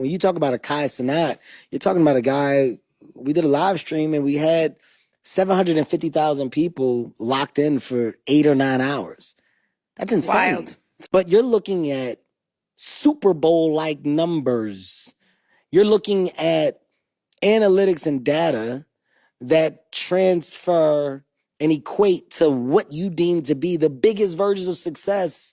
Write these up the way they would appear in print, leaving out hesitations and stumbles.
When you talk about a Kai Cenat, you're talking about a guy. We did a live stream and we had 750,000 people locked in for 8 or 9 hours. That's insane. Wild. But you're looking at Super Bowl like numbers. You're looking at analytics and data that transfer and equate to what you deem to be the biggest versions of success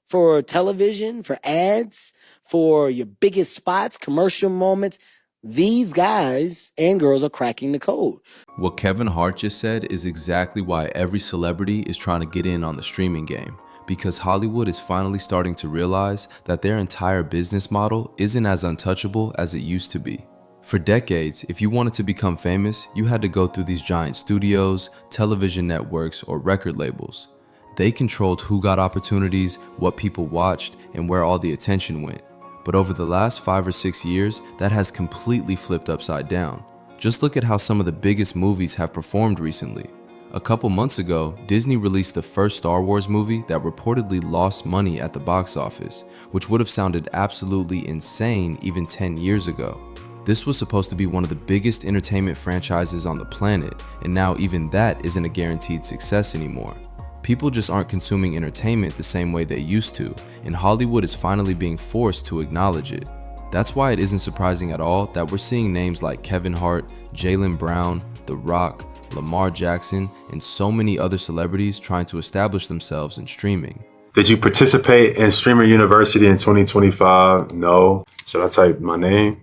for television, for ads, for your biggest spots, commercial moments. These guys and girls are cracking the code. What Kevin Hart just said is exactly why every celebrity is trying to get in on the streaming game, because Hollywood is finally starting to realize that their entire business model isn't as untouchable as it used to be. For decades, if you wanted to become famous, you had to go through these giant studios, television networks, or record labels. They controlled who got opportunities, what people watched, and where all the attention went. But over the last 5 or 6 years, that has completely flipped upside down. Just look at how some of the biggest movies have performed recently. A couple months ago, Disney released the first Star Wars movie that reportedly lost money at the box office, which would have sounded absolutely insane even 10 years ago. This was supposed to be one of the biggest entertainment franchises on the planet, and now even that isn't a guaranteed success anymore. People just aren't consuming entertainment the same way they used to, and Hollywood is finally being forced to acknowledge it. That's why it isn't surprising at all that we're seeing names like Kevin Hart, Jaylen Brown, The Rock, Lamar Jackson, and so many other celebrities trying to establish themselves in streaming. Did you participate in Streamer University in 2025? No. Should I type my name?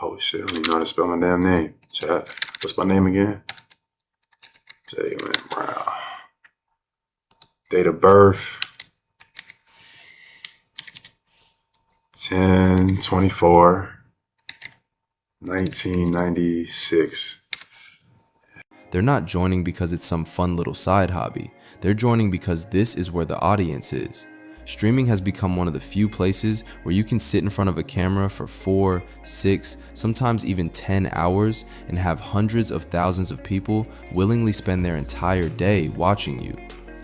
Oh shit, I don't even know how to spell my damn name. Chat. What's my name again? Jaylen Brown. Date of birth. 10/24/1996. They're not joining because it's some fun little side hobby. They're joining because this is where the audience is. Streaming has become one of the few places where you can sit in front of a camera for 4, 6, sometimes even 10 hours and have hundreds of thousands of people willingly spend their entire day watching you.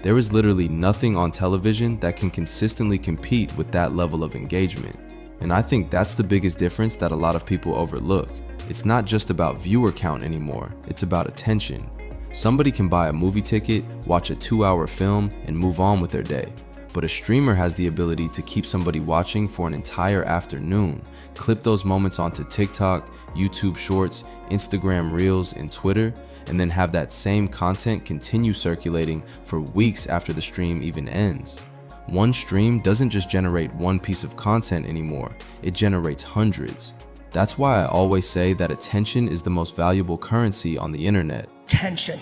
There is literally nothing on television that can consistently compete with that level of engagement. And I think that's the biggest difference that a lot of people overlook. It's not just about viewer count anymore, it's about attention. Somebody can buy a movie ticket, watch a 2-hour film, and move on with their day. But a streamer has the ability to keep somebody watching for an entire afternoon, clip those moments onto TikTok, YouTube Shorts, Instagram Reels, and Twitter, and then have that same content continue circulating for weeks after the stream even ends. One stream doesn't just generate one piece of content anymore, it generates hundreds. That's why I always say that attention is the most valuable currency on the internet. Attention.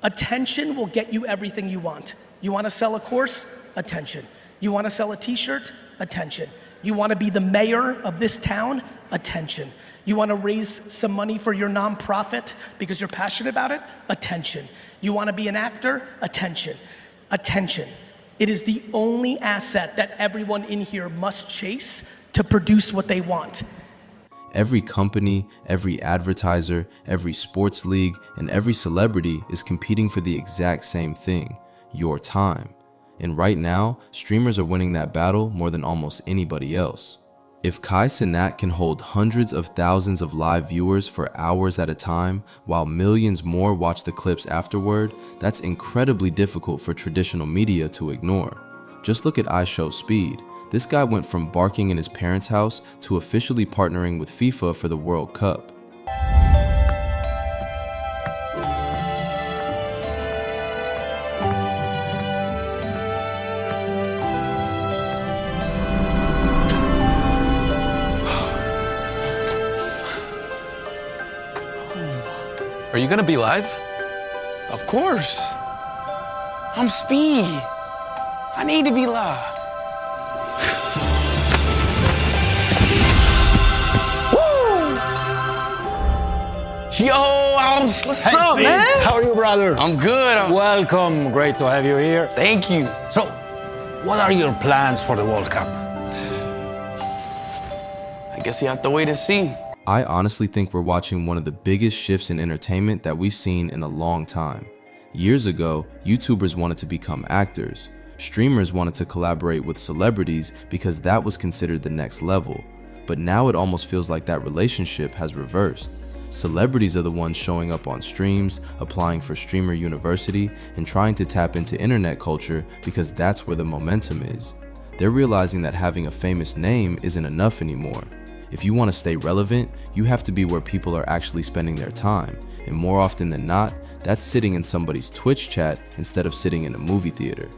Attention will get you everything you want. You want to sell a course? Attention. You want to sell a t-shirt? Attention. You want to be the mayor of this town? Attention. You want to raise some money for your nonprofit because you're passionate about it? Attention. You want to be an actor? Attention. Attention. It is the only asset that everyone in here must chase to produce what they want. Every company, every advertiser, every sports league, and every celebrity is competing for the exact same thing, your time. And right now, streamers are winning that battle more than almost anybody else. If Kai Cenat can hold hundreds of thousands of live viewers for hours at a time, while millions more watch the clips afterward, that's incredibly difficult for traditional media to ignore. Just look at iShowSpeed. This guy went from barking in his parents' house to officially partnering with FIFA for the World Cup. Are you gonna be live? Of course. I'm Speed. I need to be live. Yo, what's up, Speed. man? How are you, brother? I'm good. Welcome. Great to have you here. Thank you. So, what are your plans for the World Cup? I guess you have to wait and see. I honestly think we're watching one of the biggest shifts in entertainment that we've seen in a long time. Years ago, YouTubers wanted to become actors. Streamers wanted to collaborate with celebrities because that was considered the next level. But now it almost feels like that relationship has reversed. Celebrities are the ones showing up on streams, applying for Streamer University, and trying to tap into internet culture because that's where the momentum is. They're realizing that having a famous name isn't enough anymore. If you want to stay relevant, you have to be where people are actually spending their time, and more often than not, that's sitting in somebody's Twitch chat instead of sitting in a movie theater.